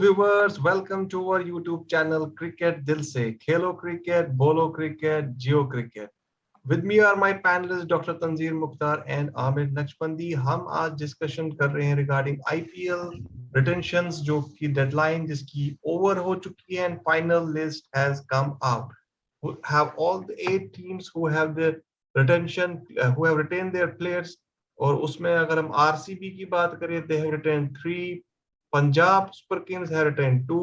viewers, welcome to our YouTube channel Cricket Dil Se. Khelo Cricket, Bolo Cricket, Geo Cricket. With me are my panelists Dr. Tanzir Mukhtar and Ahmed Naqshbandi. हम आज discussion कर रहे हैं regarding IPL retentions जो की deadline जिसकी over हो चुकी है and final list has come out. We have all the 8 teams who have the retention who have retained their players और उसमें अगर हम RCB की बात करें they have retained 3, Punjab Super Kings है रिटेन 2,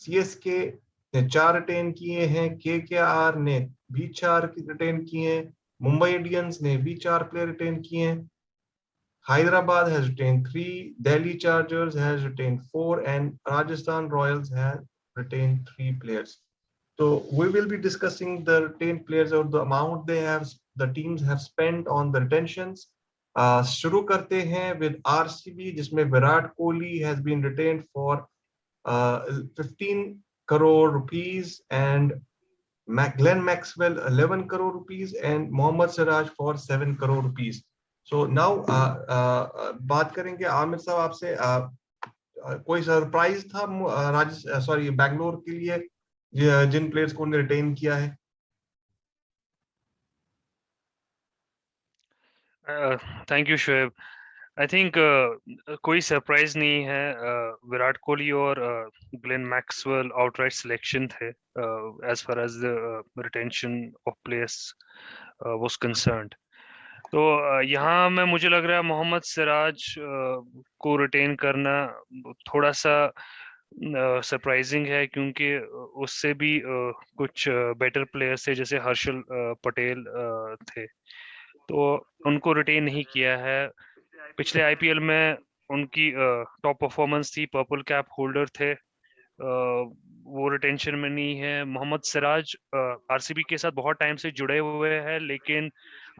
सीएसके ने 4 रिटेन किए हैं, केकेआर ने भी 4 रिटेन किए हैं, मुंबई इंडियंस ने भी 4 प्लेयर रिटेन किए हैं, Hyderabad has retained 3, Delhi Chargers has retained 4 and Rajasthan Royals has retained 3 players. So we will be discussing the retained players or the amount the teams have spent on the retentions. शुरू करते हैं with RCB जिसमें Virat Kohli has been retained for 15 crore rupees and Glenn Maxwell 11 crore rupees and Mohammed Siraj for 7 crore rupees. So now बात करेंगे आमिर साहब आपसे. कोई surprise था बैंगलोर के लिए जिन प्लेयर्स को उन्होंने रिटेन किया है? Thank you Shoaib. I think कोई सरप्राइज नहीं है. विराट कोहली और ग्लेन मैक्सवेल आउटराइट सिलेक्शन थे as far as the retention of players was concerned. तो यहाँ में मुझे लग रहा है मोहम्मद सिराज को रिटेन करना थोड़ा सा सरप्राइजिंग है क्योंकि उससे भी कुछ बेटर प्लेयर्स थे जैसे हर्षल पटेल थे, तो उनको रिटेन नहीं किया है. पिछले आईपीएल में उनकी टॉप परफॉर्मेंस थी, पर्पल कैप होल्डर थे, वो रिटेंशन में नहीं है. मोहम्मद सिराज आरसीबी के साथ बहुत टाइम से जुड़े हुए हैं, लेकिन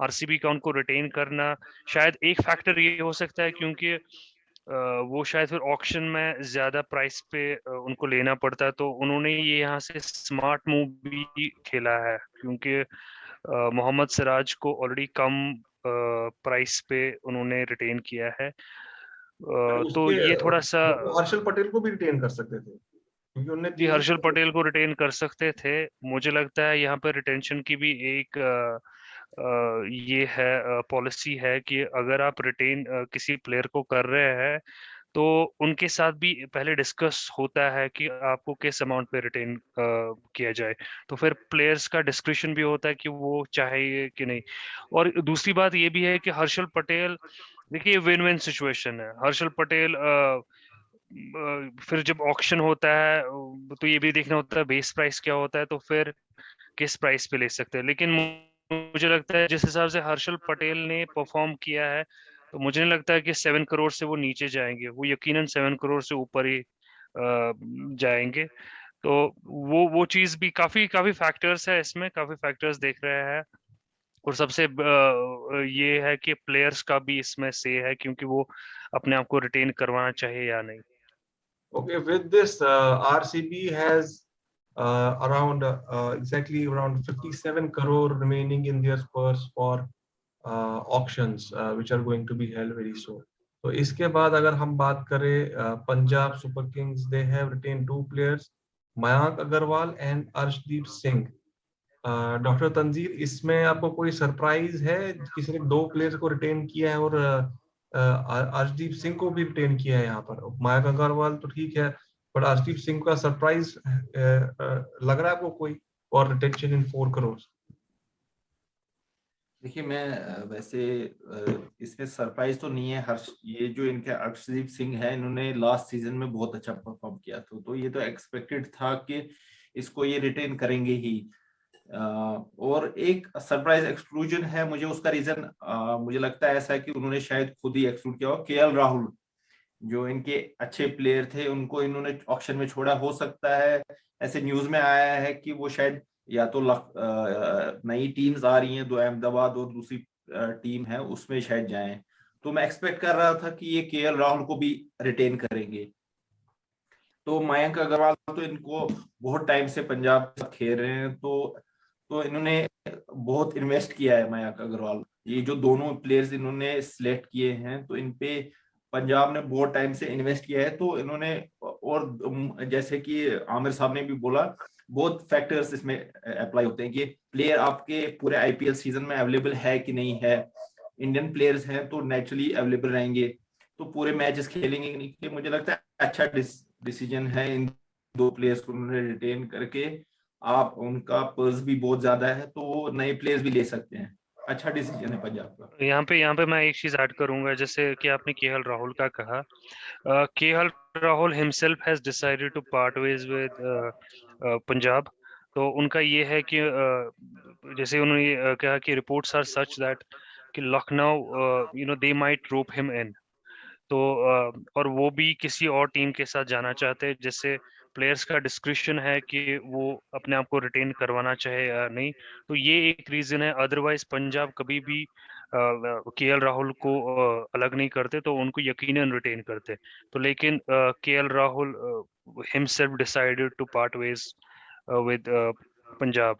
आरसीबी का उनको रिटेन करना शायद एक फैक्टर ये हो सकता है क्योंकि वो शायद फिर ऑक्शन में ज्यादा प्राइस पे उनको लेना पड़ता है, तो उन्होंने ये यहाँ से स्मार्ट मूव भी खेला है क्योंकि मोहम्मद सिराज को ऑलरेडी कम प्राइस पे उन्होंने रिटेन किया है. तो ये थोड़ा सा हर्षल पटेल को भी रिटेन कर सकते थे क्योंकि उन्होंने जी हर्षल पटेल को रिटेन कर सकते थे. मुझे लगता है यहाँ पर रिटेंशन की भी एक ये है पॉलिसी है कि अगर आप रिटेन किसी प्लेयर को कर रहे हैं तो उनके साथ भी पहले डिस्कस होता है कि आपको किस अमाउंट पे रिटेन किया जाए, तो फिर प्लेयर्स का डिस्क्रिप्शन भी होता है कि वो चाहे कि नहीं. और दूसरी बात ये भी है कि हर्षल पटेल, देखिए विन विन सिचुएशन है. हर्षल पटेल फिर जब ऑक्शन होता है तो ये भी देखना होता है बेस प्राइस क्या होता है, तो फिर किस प्राइस पे ले सकते हैं. लेकिन मुझे लगता है जिस हिसाब से हर्षल पटेल ने परफॉर्म किया है तो मुझे नहीं लगता है कि 7 करोड़ से वो नीचे जाएंगे. वो यकीनन 7 करोड़ से ऊपर ही जाएंगे. तो वो चीज भी काफी फैक्टर्स है इसमें, काफी फैक्टर्स देख रहे हैं. और सबसे ये है कि प्लेयर्स का भी इसमें से है क्योंकि वो अपने आप को रिटेन करवाना चाहिए या नहीं. Okay, with this, RCB has exactly around 57 crore remaining in their purse for auctions, which are going to be held very soon. तो इसके बाद अगर हम बात करें Punjab Super Kings, they have retained 2 players, Mayank Agarwal and Arshdeep Singh. Doctor Tanzeer, इसमें आपको कोई सरप्राइज है? किसी ने 2 प्लेयर्स को रिटेन किया है और अर्शदीप सिंह को भी रिटेन किया है. यहाँ पर मयंक अग्रवाल तो ठीक है, बट अर्शदीप सिंह का सरप्राइज लग रहा है आपको कोई और रिटेंशन इन 4 करोड़? देखिए, मैं वैसे इसमें सरप्राइज तो नहीं है. ये जो इनके अर्शदीप सिंह है, इन्होंने लास्ट सीजन में बहुत अच्छा परफॉर्म किया था, तो ये तो एक्सपेक्टेड था कि इसको ये रिटेन करेंगे ही. और एक सरप्राइज एक्सक्लूजन है, मुझे उसका रीजन मुझे लगता है ऐसा है कि उन्होंने शायद खुद ही एक्सक्लूड किया हो. केएल राहुल जो इनके अच्छे प्लेयर थे, उनको इन्होंने ऑक्शन में छोड़ा. हो सकता है, ऐसे न्यूज में आया है कि वो शायद या तो नई टीम्स आ रही हैं, दो अहमदाबाद और दूसरी टीम है, उसमें शायद जाएं. तो मैं एक्सपेक्ट कर रहा था कि ये केएल राहुल को भी रिटेन करेंगे. तो मयंक अग्रवाल तो इनको बहुत टाइम से पंजाब खेल रहे हैं, तो इन्होंने बहुत इन्वेस्ट किया है. मयंक अग्रवाल, ये जो दोनों प्लेयर्स इन्होंने सिलेक्ट किए हैं, तो इन पे पंजाब ने बहुत टाइम से इन्वेस्ट किया है, तो इन्होंने, और जैसे कि आमिर साहब ने भी बोला, बहुत फैक्टर्स इसमें अप्लाई होते हैं कि प्लेयर आपके पूरे आईपीएल सीजन में अवेलेबल है कि नहीं है। इंडियन प्लेयर्स हैं तो नेचुरली अवेलेबल रहेंगे, तो पूरे मैचेस खेलेंगे कि नहीं। कि मुझे लगता है अच्छा डिसीजन है इन दो प्लेयर्स को उन्होंने रिटेन करके। आप उनका पर्स भी बहुत ज्यादा है, तो वो नए प्लेयर्स भी ले सकते हैं। अच्छा डिसीजन है पंजाब का। यहाँ पे मैं एक चीज ऐड करूंगा, जैसे कि आपने केएल राहुल का कहा। KL Rahul himself has decided to part ways with Punjab. तो उनका ये है कि जैसे उन्होंने कहा कि रिपोर्ट्स आर सच दैट कि Lucknow they might rope him in. तो और वो भी किसी और टीम के साथ जाना चाहते हैं, जिससे प्लेयर्स का डिस्क्रिप्शन है कि वो अपने आप को रिटेन करवाना चाहे या नहीं। तो ये एक रीजन है, अदरवाइज पंजाब कभी भी केएल राहुल को अलग नहीं करते, तो उनको यकीनन रिटेन करते। तो लेकिन KL Rahul himself decided to part ways with Punjab.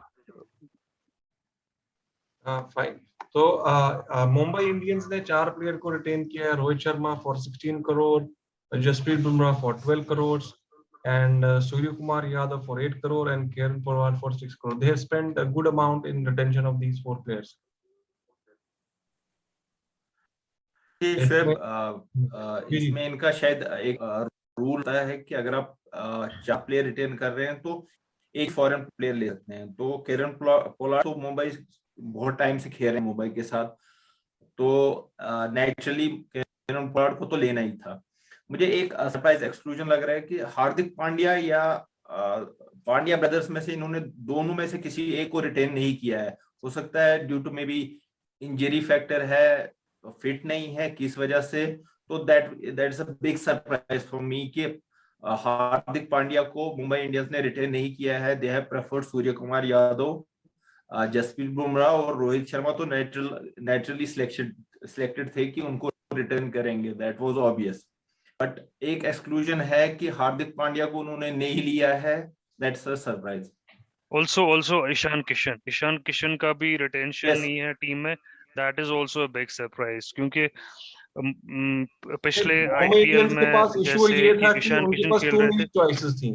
Fine. तो मुंबई इंडियंस ने 4 प्लेयर को रिटेन किया है। Rohit Sharma for 16 crore, Jasprit Bumrah for 12 crore, and Surya Kumar Yadav for 8 crore and Kieran Pawar for 6 crore. They have spent a good amount in retention of these 4 players. इसमें इनका शायद एक rule होता है कि अगर आप 4 प्लेयर रिटेन कर रहे हैं तो एक फॉरेन प्लेयर ले सकते हैं। तो किरण पोलार्ड तो मुंबई बहुत टाइम से खेल रहे हैं मुंबई के साथ, तो नेचुरली किरण पोलार्ड को तो लेना ही था। मुझे एक सरप्राइज एक्सक्लूजन लग रहा है कि हार्दिक पांड्या या पांड्या ब्रदर्स में से इन्होंने दोनों में से किसी एक को रिटेन नहीं किया है। हो सकता है due to may be injury factor है, फिट नहीं है, किस वजह से। तो that is a big surprise for me कि हार्दिक पांड्या को मुंबई इंडियंस ने रिटेन नहीं किया है। They have preferred Surya Kumar Yadav, Jasprit Bumrah और रोहित शर्मा तो नेचुरली सिलेक्टेड थे कि उनको रिटर्न करेंगे, दैट वाज ऑब्वियस। बट एक एक्सक्लूजन है कि हार्दिक पांड्या को उन्होंने नहीं लिया है, that's a surprise. also Ishan Kishan का भी रिटेंशन Yes. नहीं है टीम में, that is also a big surprise. क्योंकि पिछले मुंबई आईपीएल इंडियंस के में पास इशू जैसे ये कि था कि ईशान उनके किशन पास खेल टू रहे मेनी थे। चॉइसेस थी।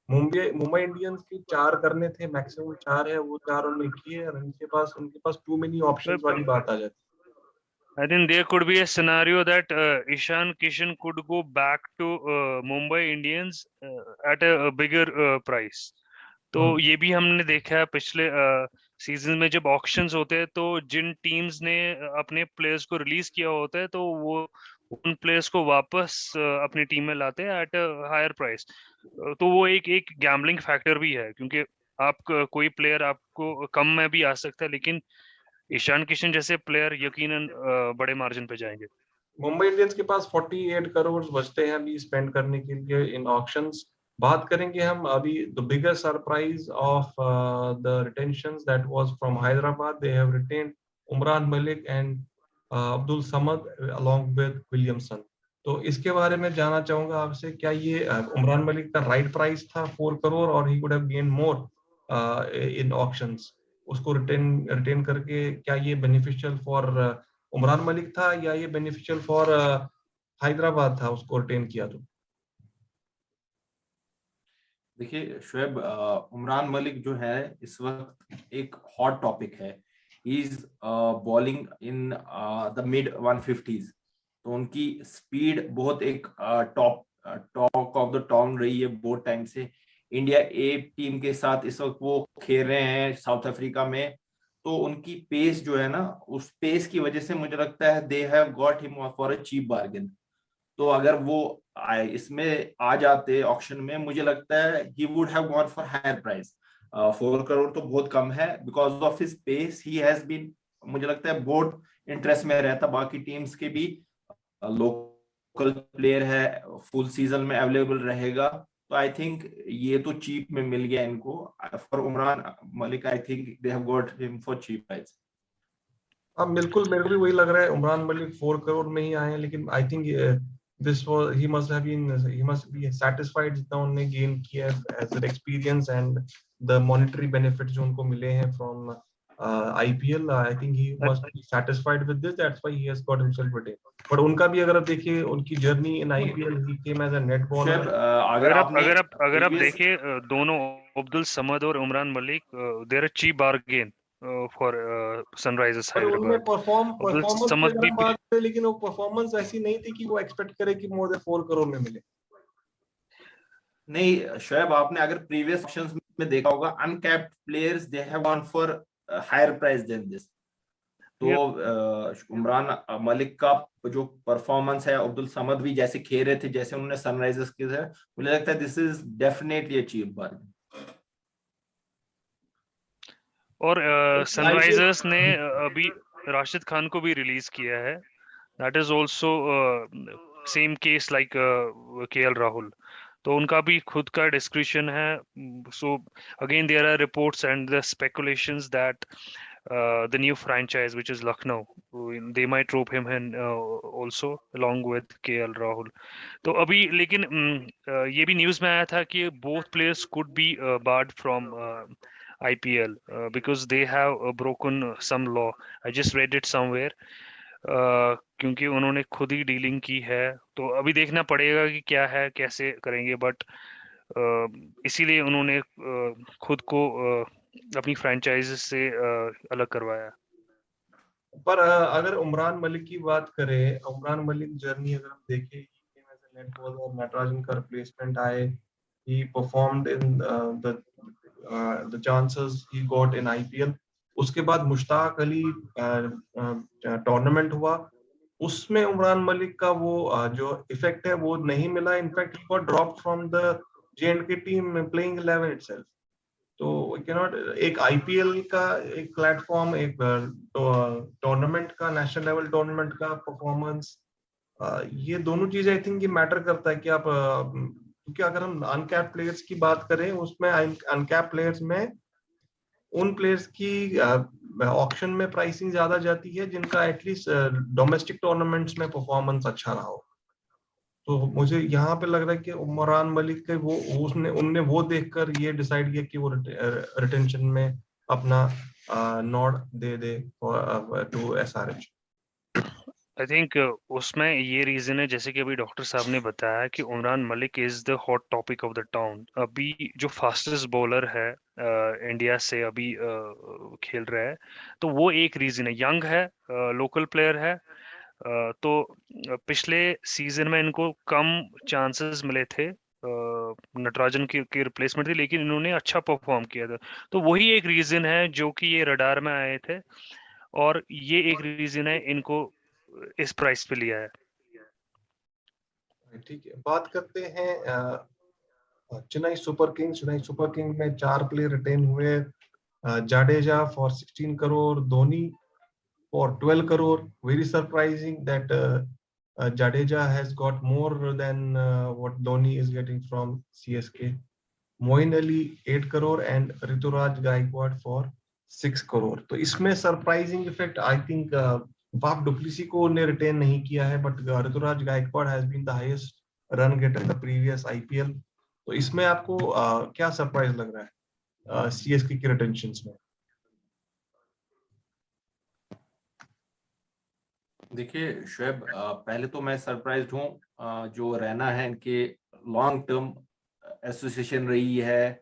मुंबई इंडियंस की 4 करने थे, मैक्सिमम 4 है, वो 4 उन्होंने किए और उनके पास टू मेनी ऑप्शंस वाली बात आ जाती। I think there could be a scenario that Ishan Kishan could go back to Mumbai Indians at a bigger price. तो ये भी हमने देखा है पिछले सीजन में, जब ऑक्शंस होते हैं तो जिन टीम्स ने अपने प्लेयर्स को रिलीज किया होता है तो वो उन प्लेयर्स को वापस अपनी टीम में लाते हैं एट अ हायर प्राइस। तो वो एक गैम्बलिंग फैक्टर भी है, क्योंकि आप कोई प्लेयर आपको कम में भी आ सकता है, लेकिन ईशान किशन जैसे प्लेयर यकीनन बड़े मार्जिन पे जाएंगे। मुंबई इंडियंस के पास 48 करोड़ बचते हैं अभी स्पेंड करने के लिए इन ऑक्शंस। बात करेंगे हम अभी the biggest surprise of the retentions that was from Hyderabad. They have retained Umran Malik and Abdul Samad along with Williamson. तो इसके बारे में जानना चाहूंगा आपसे, क्या ये उमरान मलिक का राइट प्राइस था 4 करोड़ और he could have gain more in auctions? उसको रिटेन करके क्या ये बेनिफिशियल फॉर उमरान मलिक था या ये बेनिफिशियल फॉर हैदराबाद था उसको रिटेन किया? तो देखिए शोएब, उमरान मलिक जो है इस वक्त एक हॉट टॉपिक है। He is bowling in the mid 150s, तो उनकी स्पीड बहुत एक टॉक ऑफ द टाउन रही है बहुत टाइम से। इंडिया ए टीम के साथ इस वक्त वो खेल रहे हैं साउथ अफ्रीका में, तो उनकी पेस जो है ना, उस पेस की वजह से मुझे लगता है they have got him for a cheap bargain. तो अगर वो इसमें आ जाते ऑक्शन में, मुझे लगता है he would have gone for higher price. 4 crore तो बहुत कम है, because of his pace he has been, मुझे लगता है बहुत इंटरेस्ट में रहता बाकी टीम्स के भी। लोकल प्लेयर है, फुल सीजन में अवेलेबल रहेगा, तो आई थिंक ये तो चीप में मिल गया इनको। For Umran Malik I think they have got him for cheap price. अब बिल्कुल मेरे को भी वही लग रहा है, उमरान मलिक 4 करोड़ में ही आए हैं, लेकिन I think this was he must be satisfied जितना उन्होंने गेन किया as an experience and the monetary benefits जो उनको मिले हैं from IPL. I think he must be satisfied with this. That's why he has got himself retained. But उनका भी अगर आप देखिए उनकी journey in IPL, he came as a net bowler. अगर आप देखें दोनों अब्दुल समद और Umran Malik, they are a cheap bargain for Sunrisers Hyderabad. Performance की बात है, लेकिन वो परफॉर्मेंस ऐसी नहीं थी कि वो एक्सपेक्ट करे कि मोर देन 4 करोड़ में मिले. नहीं शोएब, आपने अगर प्रीवियस ऑप्शंस में देखा होगा, uncapped players they have gone for higher price than this. तो उमरान मलिक का जो परफॉर्मेंस है, अब्दुल समद भी जैसे खेल रहे थे, जैसे उन्होंने सनराइजर्स के थे, मुझे लगता है this is definitely a cheap bargain. और सनराइजर्स ने अभी राशिद खान को भी रिलीज किया है. That is also same case like KL Rahul. तो उनका भी खुद का डिस्क्रिप्शन है. So again there are reports and the speculations that the new franchise which is Lucknow, they might rope him in also along with KL Rahul. तो अभी लेकिन ये भी न्यूज़ में आया था कि both players could be barred from IPL because they have broken some law. I just read it somewhere. क्योंकि उन्होंने खुद ही डीलिंग की है. तो अभी देखना पड़ेगा कि क्या है, कैसे करेंगे. बट इसीलिए उन्होंने खुद को अपनी फ्रेंचाइज से अलग करवाया. पर अगर उमरान मलिक की बात करें, उमरान मलिक जर्नी अगर हम देखें, नेट बॉलर नटराजन का रिप्लेसमेंट आए, he performed in the chances he got in IPL. उसके बाद मुश्ताक अली टूर्नामेंट हुआ, उसमें उमरान मलिक का वो जो इफेक्ट है वो नहीं मिला. In fact he got dropped from the J&K team playing 11 itself. तो कैनॉट एक IPL का एक प्लेटफॉर्म, एक टूर्नामेंट का, नेशनल लेवल टूर्नामेंट का परफॉर्मेंस, ये दोनों चीजें आई थिंक ये मैटर करता है कि आप, क्योंकि अगर हम अनकैप प्लेयर्स की बात करें, उसमें अनकैप प्लेयर्स में उन प्लेयर्स की ऑक्शन में प्राइसिंग ज्यादा जाती है जिनका एटलीस्ट डोमेस्टिक टूर्नामेंट्स में परफॉर्मेंस अच्छा रहा हो. तो मुझे यहाँ पे लग रहा है कि उमरान मलिक के उनने वो देखकर ये डिसाइड किया कि वो रिटेंशन में अपना नॉड दे टू SRH. आई थिंक उसमें ये रीजन है, जैसे कि अभी डॉक्टर साहब ने बताया कि Umran Malik is the hot topic of the town. अभी जो फास्टेस्ट बॉलर है इंडिया से अभी खेल रहा है, तो वो एक रीजन है. यंग है, लोकल प्लेयर है. तो पिछले सीजन में इनको कम चांसेस मिले थे, नटराजन की रिप्लेसमेंट थी, लेकिन इन्होंने अच्छा परफॉर्म किया था. तो वही एक रीजन है जो कि ये रडार में आए थे, और ये एक रीजन है इनको इस प्राइस पे लिया है. ठीक है, बात करते हैं चेन्नई सुपर किंग्स में 4 प्लेयर रिटेन हुए. Jadeja for 16 crore, Dhoni for 12 crore. Very surprising that Jadeja has got more than what Dhoni is getting from CSK. Moeen Ali 8 crore and Rituraj Gaikwad for 6 crore. तो इसमें surprising effect I think Faf du Plessis को ने retain नहीं किया है, but Rituraj Gaikwad has been the highest run getter in the previous IPL. तो इसमें आपको क्या surprise लग रहा है CSK की retentions में? देखिए शोएब, पहले तो मैं सरप्राइज्ड हूँ जो रैना है इनके लॉन्ग टर्म एसोसिएशन रही है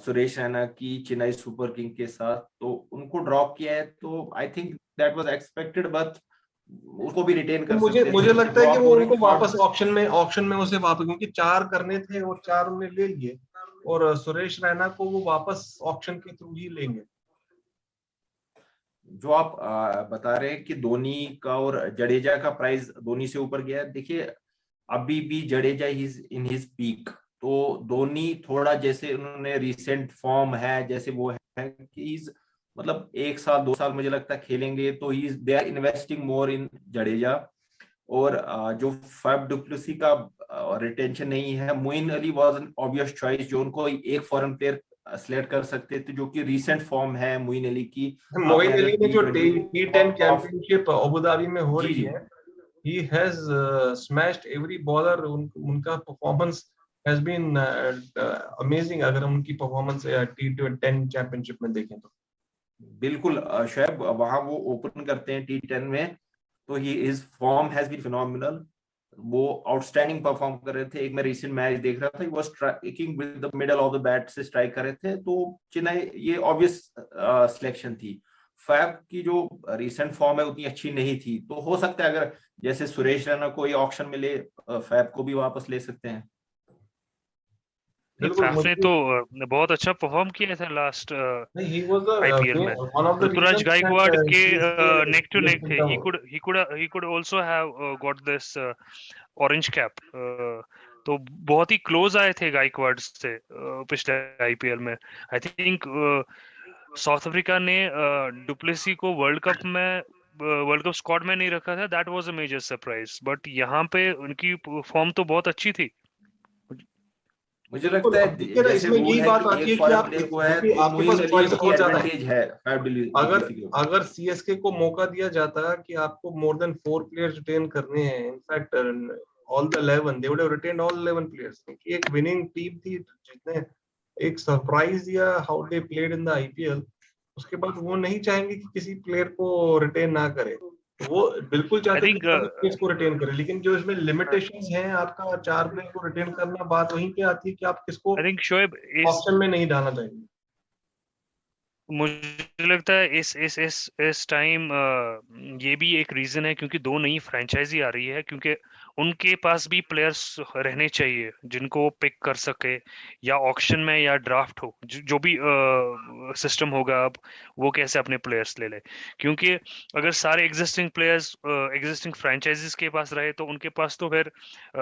सुरेश रैना की चेन्नई सुपर किंग के साथ, तो उनको ड्रॉप किया है. तो I think that was expected, but उसको भी रिटेन कर सकते हैं. मुझे लगता है कि वो उनको वापस ऑक्शन में उसे वापस, क्योंकि 4 करने थे और 4 उन्हें ले लिए, और सुरेश रैना को वो वापस ऑक्शन के थ्रू ही लेंगे. जो आप बता रहे हैं कि धोनी का और जडेजा का प्राइस धोनी से ऊपर गया है, देखिए अभी भी Jadeja is in his peak. तो धोनी थोड़ा जैसे उन्होंने रिसेंट फॉर्म है, जैसे वो है कि मतलब 1 साल 2 साल मुझे लगता है खेलेंगे, तो they are investing more in Jadeja. और जो फैफ डु प्लेसी का रिटेंशन नहीं है, Moeen Ali was an obvious choice, जो उनको एक फॉरेन प्लेयर सिलेक्ट कर सकते थे, जो कि रीसेंट फॉर्म है मोइन अली की. मोइन अली ने जो T10 चैंपियनशिप अबू धाबी में हो रही है, he has smashed every bowler. उनका परफॉर्मेंस has been amazing. अगर हम उनकी परफॉर्मेंस T10 चैंपियनशिप में देखें तो बिल्कुल शोएब, वहां वो ओपन करते हैं T10 में, तो his form has been phenomenal. वो आउटस्टैंडिंग परफॉर्म कर रहे थे। एक मैं रिसेंट मैच देख रहा था, वो striking with the middle of the bat से स्ट्राइक कर रहे थे, तो चेन्नई ये ऑब्वियस सिलेक्शन थी। फैब की जो रिसेंट फॉर्म है उतनी अच्छी नहीं थी, तो हो सकता है अगर जैसे सुरेश रैना को ये ऑप्शन मिले, फैब को भी वापस ले सकते हैं। बिल्कुल फैफ ने मुझे तो बहुत अच्छा परफॉर्म किया था लास्ट नहीं, he was the आईपीएल में। one of the Ruturaj reasons Gaikwad that के CSK neck to neck lifted थे। the he could also have got this orange cap. तो बहुत ही क्लोज आए थे गायकवाड़ से पिछले आईपीएल में। आई थिंक साउथ अफ्रीका ने डुप्लेसी को वर्ल्ड कप स्क्वाड में नहीं रखा था। That was a major surprise, but यहाँ पे उनकी फॉर्म तो बहुत अच्छी थी। मुझे बिल्कुल। लगता अब है देखिए ना, जैसे इसमें रूल यही है बात कि आती एक है कि फॉरेन आप प्लेयर को है क्योंकि तो आपके मोइन पास अली चॉइस की बहुत ज्यादा है। एडवांटेज है फैब अगर डुप्लेसी के ऊपर। अगर सीएसके को मौका दिया जाता कि आपको मोर देन 4 प्लेयर्स रिटेन करने हैं, in fact all the 11 they would have retained all 11 players, क्योंकि एक विनिंग टीम थी जिसने एक सरप्राइज दिया how they played in the IPL. उसके बाद वो नहीं चाहेंगे कि किसी प्लेयर को रिटेन ना करे, वो बिल्कुल आई चाहते कि थिंक सभी प्लेयर्स को रिटेन करे, लेकिन जो इसमें लिमिटेशंस हैं, आपका 4 प्लेयर को रिटेन करना, बात वहीं पे आती है कि आप किसको शोएब ऑप्शन में नहीं डालना चाहेंगे। मुझे लगता है इस टाइम ये भी एक रीजन है क्योंकि दो नई फ्रेंचाइजी आ रही है, क्योंकि उनके पास भी प्लेयर्स रहने चाहिए जिनको वो पिक कर सके, या ऑक्शन में या ड्राफ्ट हो, जो भी सिस्टम होगा अब वो कैसे अपने प्लेयर्स ले ले। क्योंकि अगर सारे एग्जिस्टिंग फ्रेंचाइजीज के पास रहे तो उनके पास तो फिर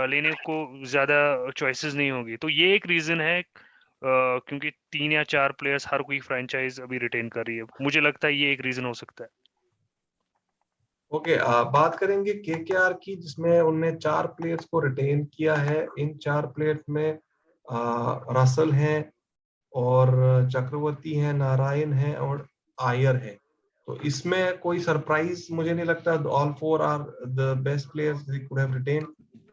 लेने को ज्यादा चॉइसेस नहीं होगी। तो ये एक रीजन है क्योंकि 3 या 4 प्लेयर्स हर कोई फ्रेंचाइज अभी रिटेन कर रही है। मुझे लगता है ये एक रीजन हो सकता है। ओके, बात करेंगे केकेआर की, जिसमें उनने 4 प्लेयर्स को रिटेन किया है। इन 4 प्लेयर्स में रसल हैं और चक्रवर्ती हैं, नारायण हैं और आयर है। तो इसमें कोई सरप्राइज मुझे नहीं लगता। All 4 are the best players they could have retain.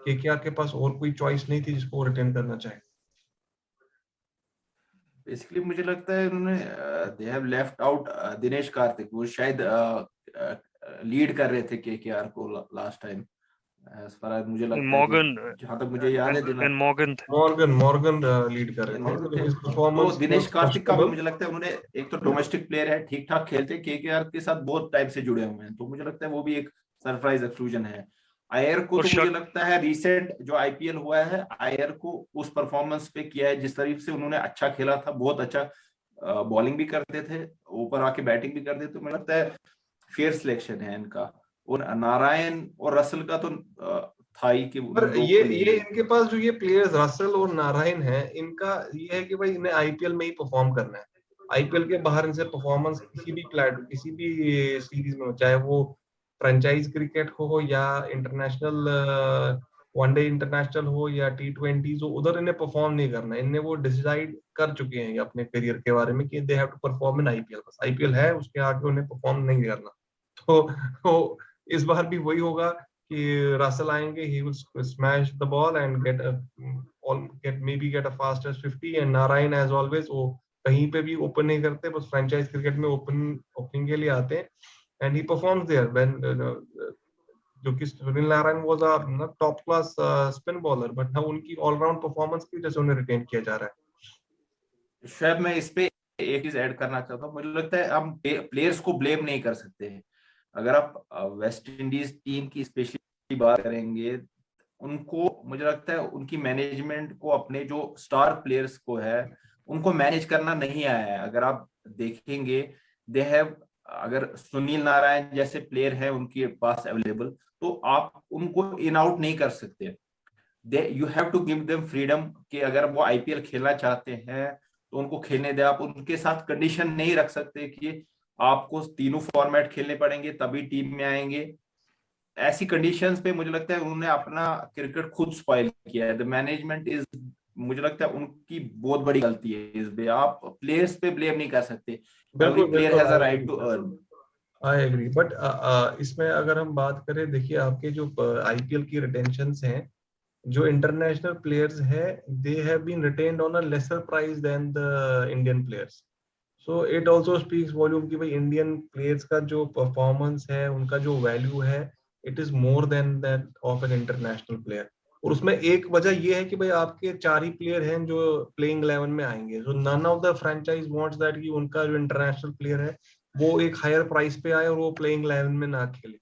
KKR के पास और कोई चॉइस नहीं थी जिसको रिटेन करना चाहे। बेसिकली मुझे लगता है उन्होंने they have left out Dinesh Karthik. वो शायद लीड कर रहे थे केकेआर को last time, as far as मुझे लगता है कि मॉर्गन जहां तक मुझे याद है एंड मॉर्गन थे। मॉर्गन लीड कर रहे मॉर्गन थे। थे। हिज तो परफॉर्मेंस दिनेश वाज कार्तिक का भी क्वेश्चनेबल। मुझे लगता है उन्होंने, एक तो डोमेस्टिक प्लेयर है, ठीक ठाक खेलते, केकेआर के साथ बहुत टाइम से जुड़े हुए हैं, तो मुझे लगता है वो भी एक सरप्राइज एक्सक्लूजन है। आयर को और तो मुझे लगता है रिसेंट जो आईपीएल हुआ है, आयर को उस परफॉर्मेंस पे किया है जिस तरीके से उन्होंने अच्छा खेला था, बहुत अच्छा बॉलिंग भी करते थे, ऊपर आके बैटिंग भी करते थे, तो मुझे लगता है फेयर सिलेक्शन है इनका। और नारायण और रसल का तो था ही कि पर दो ये को लेंगे। इनके पास जो ये प्लेयर्स रसल और नारायण है, इनका ये है कि भाई इन्हें आईपीएल में ही परफॉर्म करना है। आईपीएल के बाहर इनसे परफॉर्मेंस किसी भी किसी भी सीरीज में हो, चाहे वो फ्रेंचाइज क्रिकेट हो या इंटरनेशनल वनडे इंटरनेशनल हो या T20 हो, उधर इन्हें परफॉर्म नहीं करना है। इन्हें वो डिसाइड कर चुके हैं अपने करियर के बारे में कि they have to perform in IPL. बस आईपीएल है, उसके आगे उन्हें परफॉर्म नहीं करना। तो इस बार भी वही होगा कि रसल आएंगे, he will smash the ball and get a fastest 50, and Narayan as always वो कहीं पे भी ओपन नहीं करते, बस फ्रेंचाइज क्रिकेट में ओपनिंग के लिए आते हैं, and he performs there when जो कि Sunil Narayan was a top class spin bowler, but ना उनकी ऑलराउंड परफॉर्मेंस की वजह से उन्हें रिटेन किया जा रहा है। शायद मैं इस पे एक चीज ऐड करना चाहता हूँ। मुझे लगता है हम प्लेयर्स को ब्लेम नहीं कर सकते हैं। अगर आप वेस्ट इंडीज टीम की स्पेशली बात करेंगे, उनको मुझे लगता है उनकी मैनेजमेंट को अपने जो स्टार प्लेयर्स को है उनको मैनेज करना नहीं आया है। अगर आप देखेंगे, दे हैव, अगर सुनील नारायण जैसे प्लेयर है उनके पास अवेलेबल, तो आप उनको इन आउट नहीं कर सकते। They you have to give them freedom कि अगर वो आईपीएल खेलना चाहते हैं तो उनको खेलने दे। आप उनके साथ कंडीशन नहीं रख सकते कि आपको तीनों फॉर्मेट खेलने पड़ेंगे तभी टीम में आएंगे। ऐसी कंडीशंस पे मुझे लगता है उन्होंने अपना क्रिकेट खुद स्पॉइल किया है। द मैनेजमेंट इज, मुझे लगता है उनकी बहुत बड़ी गलती है इस पे। आप प्लेयर्स पे ब्लेम नहीं कर सकते। एवरी बिल्कुल प्लेयर बिल्कुल, has a right to earn. I agree, but इसमें अगर हम बात करें, देखिए आपके जो आईपीएल की रिटेंशंस हैं, जो इंटरनेशनल प्लेयर्स हैं, they have been retained on a lesser price than the Indian players. So it also speaks volume कि भाई इंडियन प्लेयर्स का जो परफॉर्मेंस है, उनका जो वैल्यू है, it is more than that of an international player. और उसमें एक वजह ये है कि भाई आपके 4 ही प्लेयर हैं जो प्लेइंग 11 में आएंगे, so none of the franchise wants that कि उनका जो इंटरनेशनल प्लेयर है वो एक हायर प्राइस पे आए और वो प्लेइंग 11 में ना खेले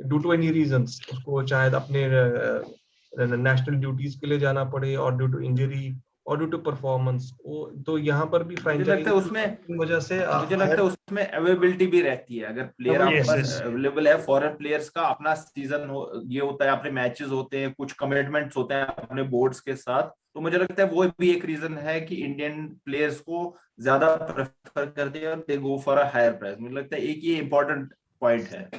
ड्यू टू एनी रीजंस, उसको शायद अपने नेशनल ड्यूटीज के लिए जाना पड़े और ड्यू टू इंजरी और ड्यू टू परफॉर्मेंस। तो यहाँ पर भी मुझे लगता है फ्रेंचाइज की वजह से मुझे लगता है उसमें अवेलेबिलिटी भी रहती है। अगर प्लेयर आपके Yes, पास yes. अवेलेबल है, फॉरेन प्लेयर्स का अपना सीजन ये होता है, अपने मैचेस होते हैं, कुछ कमिटमेंट्स होते हैं अपने बोर्ड्स के साथ, तो मुझे लगता है वो भी एक रीजन है कि इंडियन प्लेयर्स को ज्यादा प्रेफर करते हैं और they go for a higher price. मुझे लगता है एक ये इंपॉर्टेंट पॉइंट है।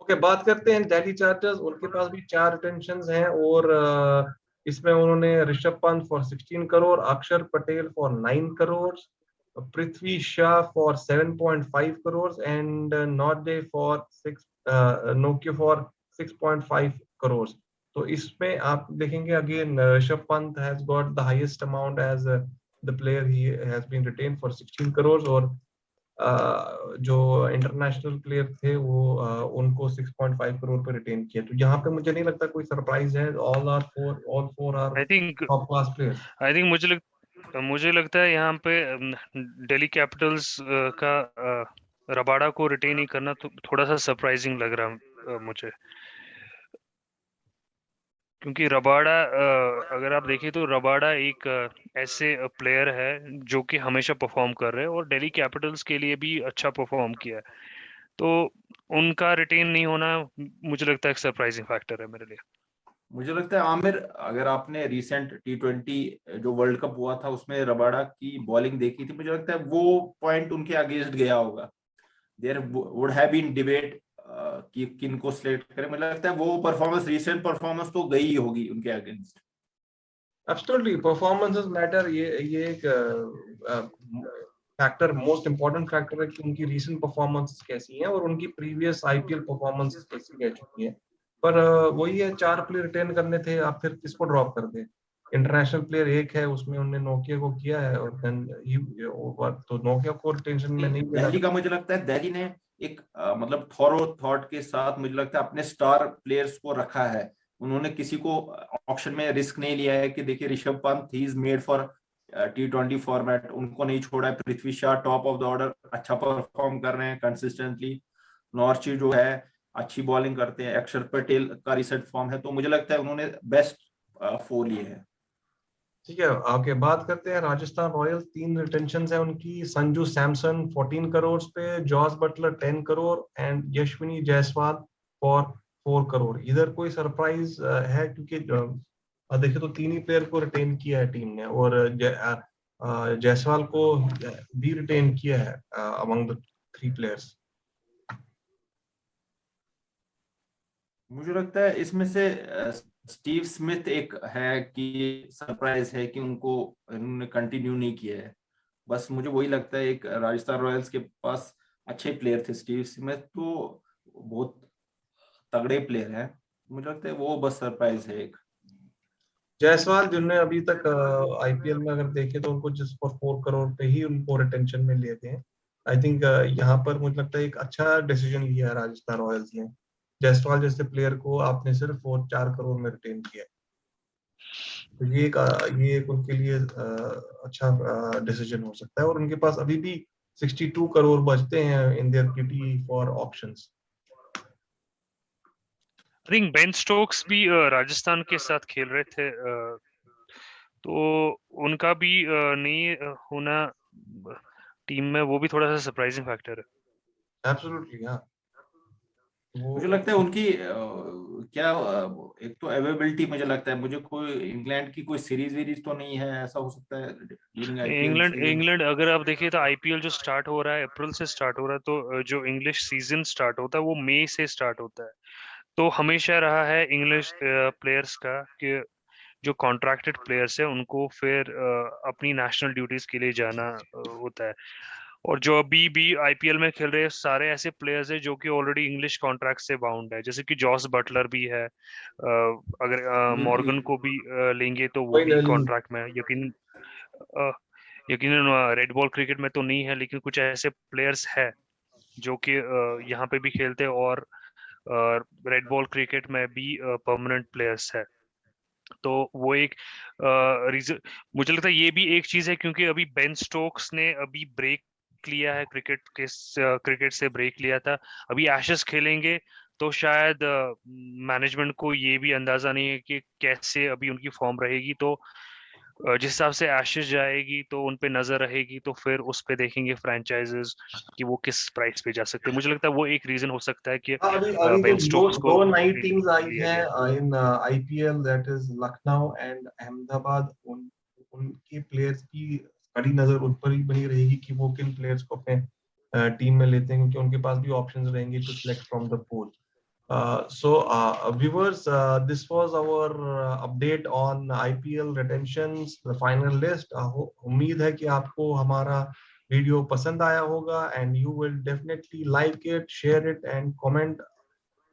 ओके, बात करते हैं दिल्ली चार्जर्स। उनके पास भी 4 रिटेंशंस हैं और इसमें उन्होंने Rishabh Pant for 16 crore, Akshar Patel for 9 crore, Prithvi Shaw for 7.5 crore and Nortje for 6.5 crore. तो इसमें आप देखेंगे again Rishabh Pant has got the highest amount as the player, he has been retain for 16 crore और जो इंटरनेशनल प्लेयर थे वो उनको 6.5 करोड़ पे रिटेन किया। तो यहाँ पे मुझे नहीं लगता कोई सरप्राइज है, all four are I think top class players. मुझे लगता है यहाँ पे दिल्ली कैपिटल्स का रबाडा को रिटेन ही करना तो थोड़ा सा सरप्राइजिंग लग रहा मुझे, क्योंकि रबाडा अगर आप देखें तो रबाडा एक ऐसे प्लेयर है जो कि हमेशा परफॉर्म कर रहे हैं और दिल्ली कैपिटल्स के लिए भी अच्छा परफॉर्म किया है, तो उनका रिटेन नहीं होना मुझे लगता है एक सरप्राइजिंग फैक्टर है मेरे लिए। मुझे लगता है आमिर, अगर आपने रिसेंट T20 जो वर्ल्ड कप हुआ था उसमें रबाडा की बॉलिंग देखी थी, मुझे लगता है वो पॉइंट उनके अगेंस्ट गया होगा। There would have been debate कि किन को सिलेक्ट करें। मुझे लगता है वो परफॉर्मेंस, रिसेंट परफॉर्मेंस तो गई ही होगी उनके अगेंस्ट। Absolutely, performances matter. ये एक फैक्टर, मोस्ट इंपॉर्टेंट फैक्टर है कि उनकी रीसेंट परफॉर्मेंसेस कैसी हैं और उनकी प्रीवियस आईपीएल परफॉर्मेंसेस कैसी रह चुकी हैं। पर वही है, 4 प्लेयर रिटेन करने थे, आप फिर किसको ड्रॉप कर दे? इंटरनेशनल प्लेयर एक है, उसमें उन्होंने नोकिया को किया है और देन तो नोकिया को रिटेंशन में नहीं लेना। दिल्ली का मुझे लगता है दिल्ली ने एक मतलब थॉरो थॉट के साथ मुझे लगता है अपने स्टार प्लेयर्स को रखा है। उन्होंने किसी को ऑप्शन में रिस्क नहीं लिया है कि देखिए Rishabh Pant he is made for T20 format, उनको नहीं छोड़ा है। Prithvi Shaw top of the order, अच्छा परफॉर्म कर रहे हैं कंसिस्टेंटली। नॉर्ची जो है अच्छी बॉलिंग करते हैं। अक्षर पटेल का रिसेंट फॉर्म है, तो मुझे लगता है उन्होंने बेस्ट 4 लिए हैं। ठीक है, आगे बात करते हैं राजस्थान रॉयल्स। 3 रिटेंशन है उनकी। संजू सैमसन 14 करोड़ पे, Jos Buttler 10 crore and Yashasvi Jaiswal for 4 crore. इधर कोई सरप्राइज है? क्योंकि देखिए तो 3 ही प्लेयर को रिटेन किया है टीम ने और जायसवाल को भी रिटेन किया है अमंग द 3 प्लेयर्स। मुझे लगता है इसमें से स्टीव स्मिथ एक है कि सरप्राइज है कि उनको इन्होंने कंटिन्यू नहीं किया है। बस मुझे वही लगता है, एक राजस्थान रॉयल्स के पास अच्छे प्लेयर थे। स्टीव स्मिथ तो बहुत तगड़े प्लेयर हैं, मुझे लगता है वो बस सरप्राइज है एक। जायसवाल जिन्होंने अभी तक आईपीएल में अगर देखे तो उनको जिस पर 4 करोड़ पे ही उनको रिटेंशन में लेते हैं। आई थिंक यहाँ पर मुझे लगता है एक अच्छा डिसीजन लिया है राजस्थान रॉयल्स ने। जायसवाल जैसे प्लेयर को आपने सिर्फ 4 करोड़ में रिटेन किया, तो ये एक उनके लिए अच्छा डिसीजन हो सकता है। और उनके पास अभी भी 62 करोड़ बचते हैं in their kitty for options. I think Ben Stokes भी राजस्थान के साथ खेल रहे थे, तो उनका भी नहीं होना टीम में वो भी थोड़ा सा सरप्राइजिंग फैक्टर है। एब्सोल्युटली, हाँ। मुझे लगता है उनकी क्या एक तो अवेलेबिलिटी, मुझे लगता है मुझे कोई इंग्लैंड की कोई सीरीज वीरीज तो नहीं है, ऐसा हो सकता है ड्यूरिंग आईपीएल सीजन। इंग्लैंड अगर आप देखिए तो आईपीएल जो स्टार्ट हो रहा है अप्रैल से स्टार्ट हो रहा है, तो जो इंग्लिश सीजन स्टार्ट होता है वो मई से स्टार्ट होता है। तो हमेशा रहा है इंग्लिश प्लेयर्स का कि जो कॉन्ट्रैक्टेड प्लेयर्स है उनको फिर अपनी नेशनल ड्यूटीज के लिए जाना होता है। और जो अभी भी आईपीएल में खेल रहे हैं सारे ऐसे प्लेयर्स हैं जो कि ऑलरेडी इंग्लिश कॉन्ट्रैक्ट से बाउंड है, जैसे कि जॉस बटलर भी है। अगर मॉर्गन को भी लेंगे तो वो वही भी दिल्ली। कॉन्ट्रैक्ट में है, यकीन यकीनन रेड बॉल क्रिकेट में तो नहीं है, लेकिन कुछ ऐसे प्लेयर्स है जो कि यहाँ पे भी खेलते हैं और रेड बॉल क्रिकेट में भी परमानेंट प्लेयर्स है। तो वो एक रीजन, मुझे लगता है ये भी एक चीज है, क्योंकि अभी बेन स्टोक्स ने अभी ब्रेक लिया है, क्रिकेट से ब्रेक लिया था, अभी एशेस खेलेंगे, तो शायद मैनेजमेंट को ये भी अंदाजा नहीं है कि कैसे अभी उनकी फॉर्म रहेगी। तो जिस हिसाब से एशेस जाएगी तो उन पे नजर रहेगी, तो फिर उस पे देखेंगे फ्रेंचाइजेस कि वो किस प्राइस पे जा सकते हैं। मुझे लगता है वो एक रीजन हो सकता है कि अभी अभी तो बेन स्टोक्स को दो नई टीम्स आई लिया हैं गया। In IPL, that is Lucknow and Ahmedabad. उनके प्लेयर्स की कड़ी नजर उन पर ही बनी रहेगी कि वो किन प्लेयर्स को अपने टीम में लेते हैं, क्योंकि उनके पास भी ऑप्शंस रहेंगे to select from the pool. Viewers, this was our update on IPL retentions, the final list. उम्मीद है कि आपको हमारा वीडियो पसंद आया होगा, and you will definitely like it, share it and comment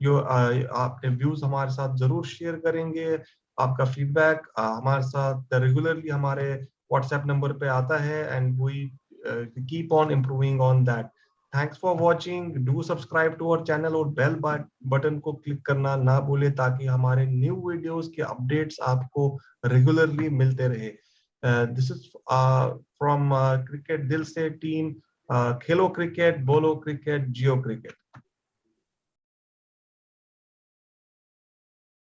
आपके व्यूज हमारे साथ जरूर शेयर करेंगे। आपका फीडबैक हमारे साथ रेगुलरली हमारे व्हाट्सएप नंबर पे आता है, and we keep on improving on that. Thanks for watching, do subscribe to our channel और बेल बटन को क्लिक करना ना भूले, ताकि हमारे न्यू वीडियोस के अपडेट्स आपको रेगुलरली मिलते रहे। दिस इज फ्रॉम क्रिकेट दिल से टीम, खेलो क्रिकेट, बोलो क्रिकेट, जियो क्रिकेट।